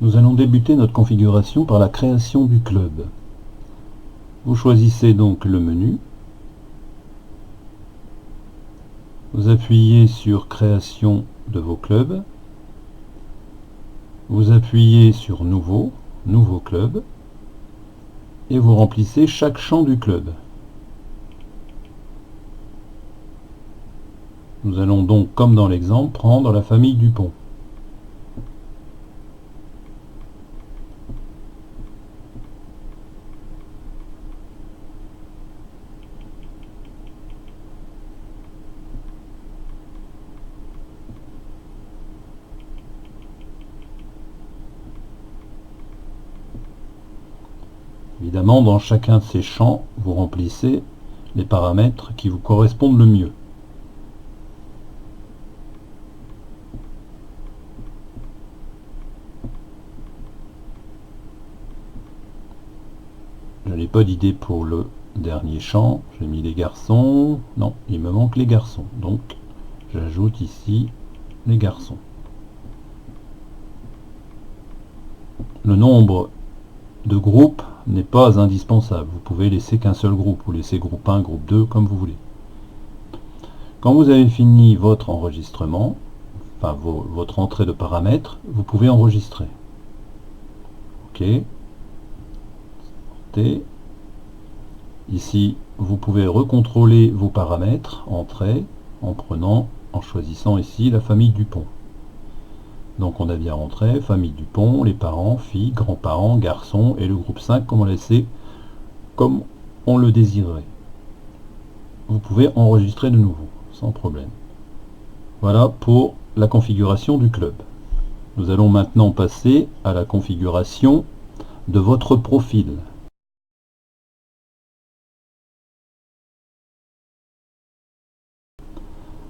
Nous allons débuter notre configuration par la création du club. Vous choisissez donc le menu. Vous appuyez sur Création de vos clubs. Vous appuyez sur Nouveau, Nouveau club. Et vous remplissez chaque champ du club. Nous allons donc, comme dans l'exemple, prendre la famille Dupont. Évidemment, dans chacun de ces champs, vous remplissez les paramètres qui vous correspondent le mieux. Je n'ai pas d'idée pour le dernier champ. J'ai mis les garçons. Non, il me manque les garçons. Donc, j'ajoute ici les garçons. Le nombre de groupes n'est pas indispensable. Vous pouvez laisser qu'un seul groupe, ou laisser groupe 1, groupe 2, comme vous voulez. Quand vous avez fini votre enregistrement, enfin votre entrée de paramètres, vous pouvez enregistrer. OK. Sortez. Ici, vous pouvez recontrôler vos paramètres, entrée, en choisissant ici la famille Dupont. Donc on a bien rentré, famille Dupont, les parents, filles, grands-parents, garçons, et le groupe 5 comme on le désirait. Vous pouvez enregistrer de nouveau, sans problème. Voilà pour la configuration du club. Nous allons maintenant passer à la configuration de votre profil.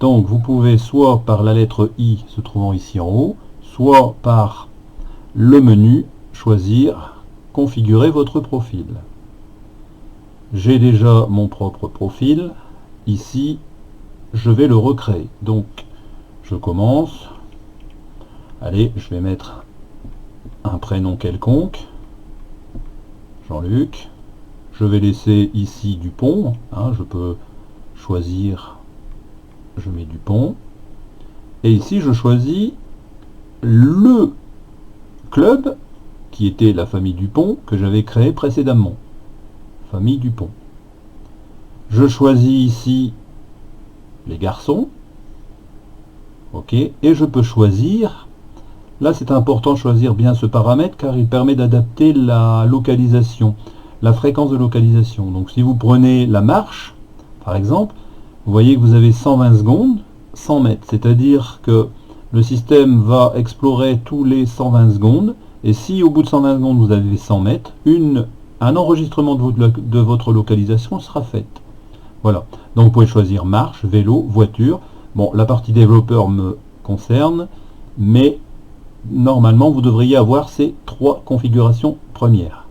Donc vous pouvez soit par la lettre I se trouvant ici en haut, soit par le menu choisir configurer votre profil. J'ai déjà mon propre profil. Ici, je vais le recréer. Donc, je commence. Allez, je vais mettre un prénom quelconque. Jean-Luc. Je vais laisser ici Dupont. Je peux choisir. Je mets Dupont. Et ici, je choisis le club qui était la famille Dupont que j'avais créé précédemment. Famille Dupont. Je choisis ici les garçons. OK. Et je peux choisir. Là, c'est important de choisir bien ce paramètre car il permet d'adapter la localisation, la fréquence de localisation. Donc, si vous prenez la marche, par exemple, vous voyez que vous avez 120 secondes, 100 mètres. C'est-à-dire que le système va explorer tous les 120 secondes. Et si au bout de 120 secondes, vous avez 100 mètres, un enregistrement de votre localisation sera fait. Voilà. Donc vous pouvez choisir marche, vélo, voiture. Bon, la partie développeur me concerne, mais normalement, vous devriez avoir ces 3 configurations premières.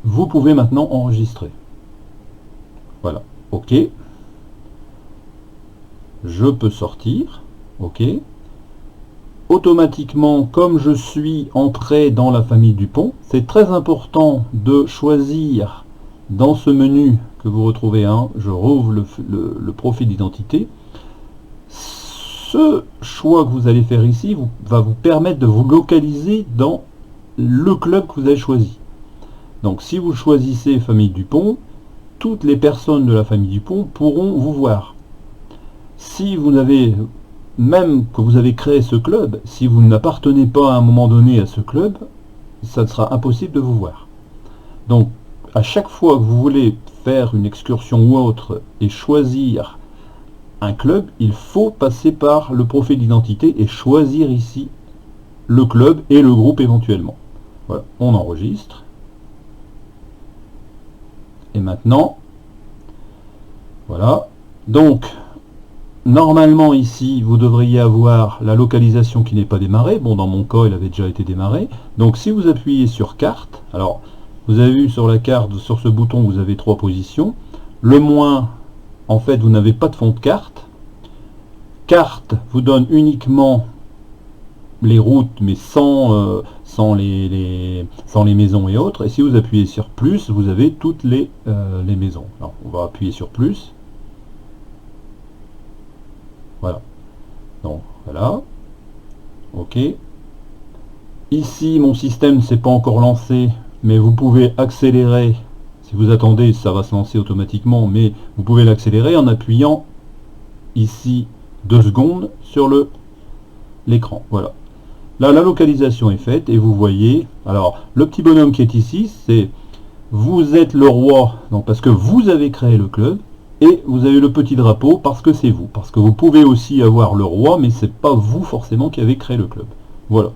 Vous pouvez maintenant enregistrer. Voilà. OK. Je peux sortir. OK. Automatiquement, comme je suis entré dans la famille Dupont, c'est très important de choisir dans ce menu que vous retrouvez, je rouvre le profil d'identité. Ce choix que vous allez faire ici va vous permettre de vous localiser dans le club que vous avez choisi. Donc si vous choisissez famille Dupont, toutes les personnes de la famille Dupont pourront vous voir. Si vous avez, même que vous avez créé ce club, si vous n'appartenez pas à un moment donné à ce club, ça sera impossible de vous voir. Donc, à chaque fois que vous voulez faire une excursion ou autre et choisir un club, il faut passer par le profil d'identité et choisir ici le club et le groupe éventuellement. Voilà, on enregistre. Et maintenant, voilà. Donc, normalement ici, vous devriez avoir la localisation qui n'est pas démarrée. Bon, dans mon cas, elle avait déjà été démarrée. Donc si vous appuyez sur carte, alors vous avez vu sur la carte, sur ce bouton, vous avez 3 positions. Le moins, en fait, vous n'avez pas de fond de carte. Carte vous donne uniquement les routes, mais sans sans les maisons et autres. Et si vous appuyez sur plus, vous avez toutes les maisons. Alors, on va appuyer sur plus. Voilà. Donc, voilà. OK. Ici, mon système ne s'est pas encore lancé, mais vous pouvez accélérer. Si vous attendez, ça va se lancer automatiquement, mais vous pouvez l'accélérer en appuyant ici 2 secondes sur l'écran. Voilà. Là, la localisation est faite et vous voyez, alors le petit bonhomme qui est ici, c'est vous êtes le roi, donc parce que vous avez créé le club, et vous avez le petit drapeau parce que c'est vous. Parce que vous pouvez aussi avoir le roi, mais c'est pas vous forcément qui avez créé le club. Voilà.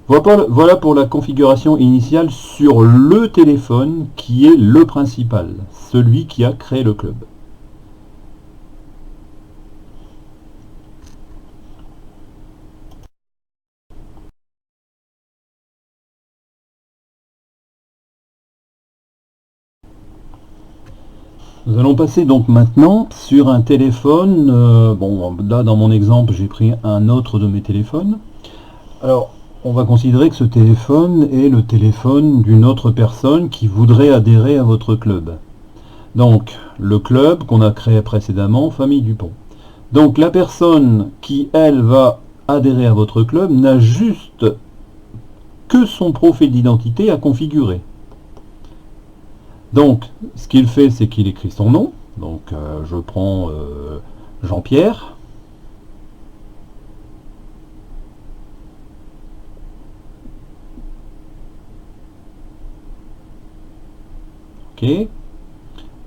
Voilà pour la configuration initiale sur le téléphone qui est le principal, celui qui a créé le club. Nous allons passer donc maintenant sur un téléphone. Bon, là dans mon exemple, j'ai pris un autre de mes téléphones. Alors, on va considérer que ce téléphone est le téléphone d'une autre personne qui voudrait adhérer à votre club. Donc, le club qu'on a créé précédemment, Famille Dupont. Donc, la personne qui, elle, va adhérer à votre club n'a juste que son profil d'identité à configurer. Donc, ce qu'il fait, c'est qu'il écrit son nom. Donc, je prends Jean-Pierre. OK.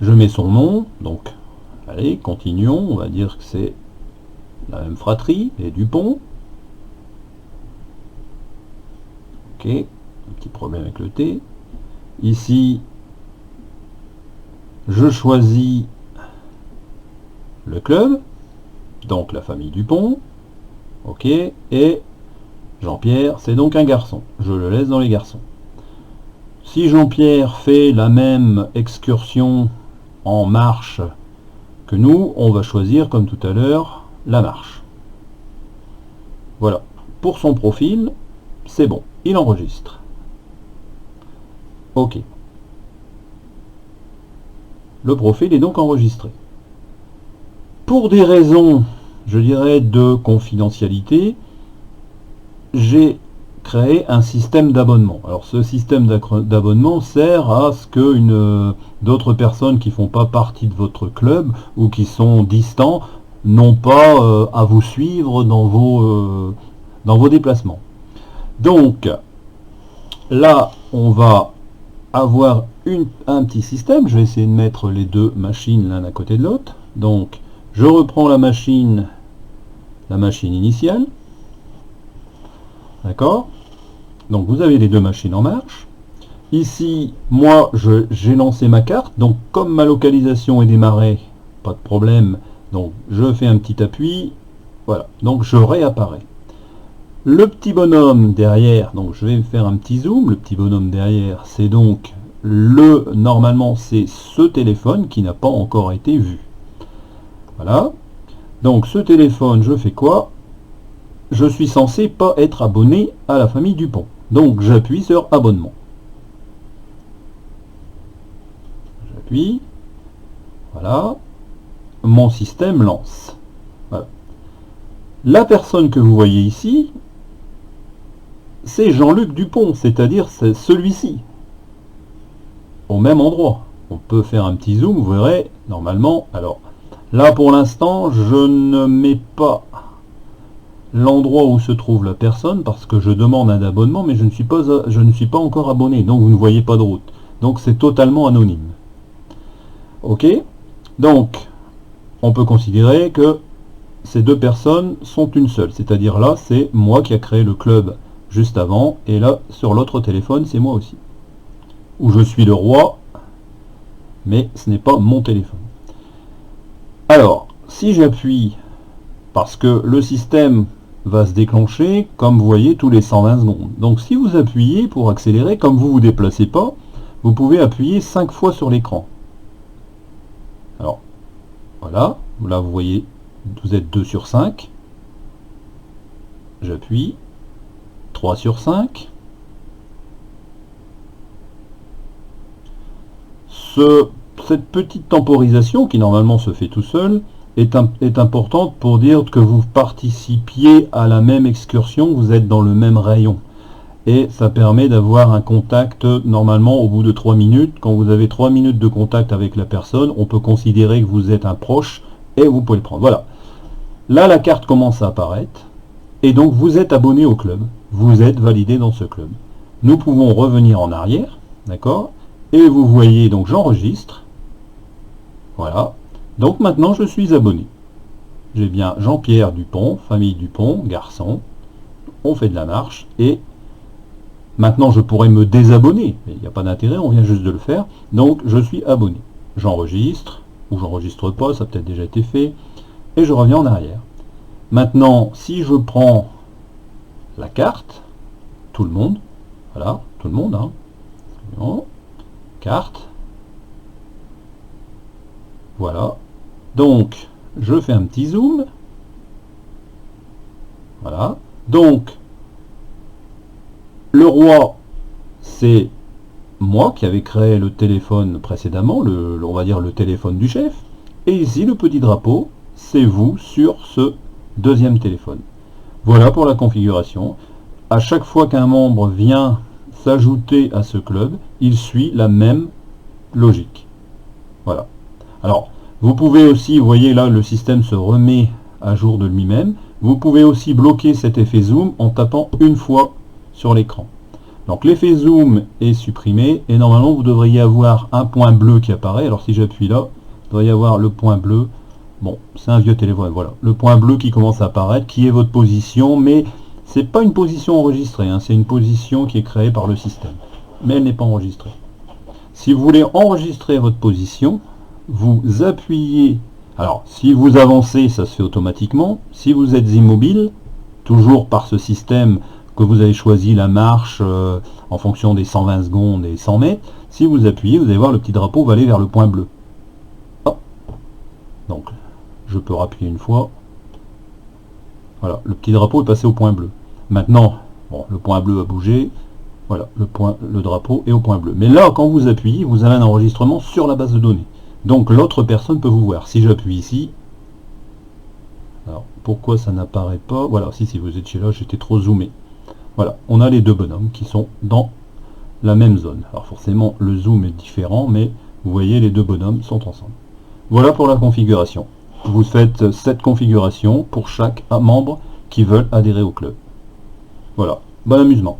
Je mets son nom. Donc, allez, continuons. On va dire que c'est la même fratrie, les Dupont. OK. Un petit problème avec le T. Ici, je choisis le club, donc la famille Dupont. OK. Et Jean-Pierre, c'est donc un garçon. Je le laisse dans les garçons. Si Jean-Pierre fait la même excursion en marche que nous, on va choisir, comme tout à l'heure, la marche. Voilà. Pour son profil, c'est bon. Il enregistre. OK. Le profil est donc enregistré. Pour des raisons, je dirais, de confidentialité, j'ai créé un système d'abonnement. Alors ce système d'abonnement sert à ce que d'autres personnes qui ne font pas partie de votre club ou qui sont distants n'ont pas à vous suivre dans vos déplacements. Donc là, on va avoir un petit système. Je vais essayer de mettre les deux machines l'un à côté de l'autre. Donc je reprends la machine initiale. D'accord? Donc vous avez les deux machines en marche. Ici, moi, j'ai lancé ma carte. Donc comme ma localisation est démarrée, pas de problème. Donc je fais un petit appui. Voilà. Donc je réapparais. Le petit bonhomme derrière, donc je vais faire un petit zoom. Le petit bonhomme derrière, c'est donc normalement, c'est ce téléphone qui n'a pas encore été vu. Voilà. Donc ce téléphone, je fais quoi? Je suis censé pas être abonné à la famille Dupont. Donc j'appuie sur abonnement. J'appuie. Voilà. Mon système lance. Voilà. La personne que vous voyez ici, c'est Jean-Luc Dupont, c'est-à-dire c'est celui-ci. Au même endroit. On peut faire un petit zoom, vous verrez, normalement. Alors, là pour l'instant, je ne mets pas l'endroit où se trouve la personne parce que je demande un abonnement, mais je ne suis pas encore abonné, donc vous ne voyez pas de route. Donc c'est totalement anonyme. OK? Donc, on peut considérer que ces deux personnes sont une seule. C'est-à-dire là, c'est moi qui a créé le club juste avant, et là, sur l'autre téléphone, c'est moi aussi. Où je suis le roi, mais ce n'est pas mon téléphone. Alors, si j'appuie, parce que le système va se déclencher, comme vous voyez, tous les 120 secondes. Donc si vous appuyez pour accélérer, comme vous ne vous déplacez pas, vous pouvez appuyer 5 fois sur l'écran. Alors, voilà, là vous voyez, vous êtes 2 sur 5. J'appuie. 3 sur 5. Cette petite temporisation, qui normalement se fait tout seul, est importante pour dire que vous participiez à la même excursion, vous êtes dans le même rayon. Et ça permet d'avoir un contact normalement au bout de 3 minutes. Quand vous avez 3 minutes de contact avec la personne, on peut considérer que vous êtes un proche et vous pouvez le prendre. Voilà. Là, la carte commence à apparaître. Et donc, vous êtes abonné au club. Vous êtes validé dans ce club. Nous pouvons revenir en arrière. D'accord? Et vous voyez, donc j'enregistre. Voilà. Donc maintenant, je suis abonné. J'ai bien Jean-Pierre Dupont, famille Dupont, garçon. On fait de la marche et maintenant, je pourrais me désabonner, mais il n'y a pas d'intérêt, on vient juste de le faire. Donc, je suis abonné. J'enregistre, ou j'enregistre pas, ça a peut-être déjà été fait, et je reviens en arrière. Maintenant, si je prends la carte, tout le monde, voilà, tout le monde, hein, carte, voilà. Donc, je fais un petit zoom, voilà. Donc, le roi, c'est moi qui avais créé le téléphone précédemment, on va dire le téléphone du chef. Et ici, le petit drapeau, c'est vous sur ce deuxième téléphone. Voilà pour la configuration. À chaque fois qu'un membre vient s'ajouter à ce club, il suit la même logique. Voilà. Alors, vous pouvez aussi, vous voyez là, le système se remet à jour de lui-même. Vous pouvez aussi bloquer cet effet zoom en tapant une fois sur l'écran. Donc l'effet zoom est supprimé et normalement vous devriez avoir un point bleu qui apparaît. Alors si j'appuie là, vous devriez avoir le point bleu. Bon, c'est un vieux téléphone, voilà. Le point bleu qui commence à apparaître, qui est votre position, mais c'est pas une position enregistrée, hein, c'est une position qui est créée par le système. Mais elle n'est pas enregistrée. Si vous voulez enregistrer votre position, vous appuyez. Alors, si vous avancez, ça se fait automatiquement. Si vous êtes immobile, toujours par ce système que vous avez choisi la marche en fonction des 120 secondes et 100 mètres, si vous appuyez, vous allez voir le petit drapeau va aller vers le point bleu. Oh. Donc, je peux rappuyer une fois. Voilà, le petit drapeau est passé au point bleu. Maintenant, bon, le point bleu a bougé. Voilà, le drapeau est au point bleu. Mais là, quand vous appuyez, vous avez un enregistrement sur la base de données. Donc, l'autre personne peut vous voir. Si j'appuie ici, alors, pourquoi ça n'apparaît pas? Voilà, si vous étiez là, j'étais trop zoomé. Voilà, on a les deux bonhommes qui sont dans la même zone. Alors forcément, le zoom est différent, mais vous voyez, les deux bonhommes sont ensemble. Voilà pour la configuration. Vous faites cette configuration pour chaque membre qui veut adhérer au club. Voilà, bon amusement.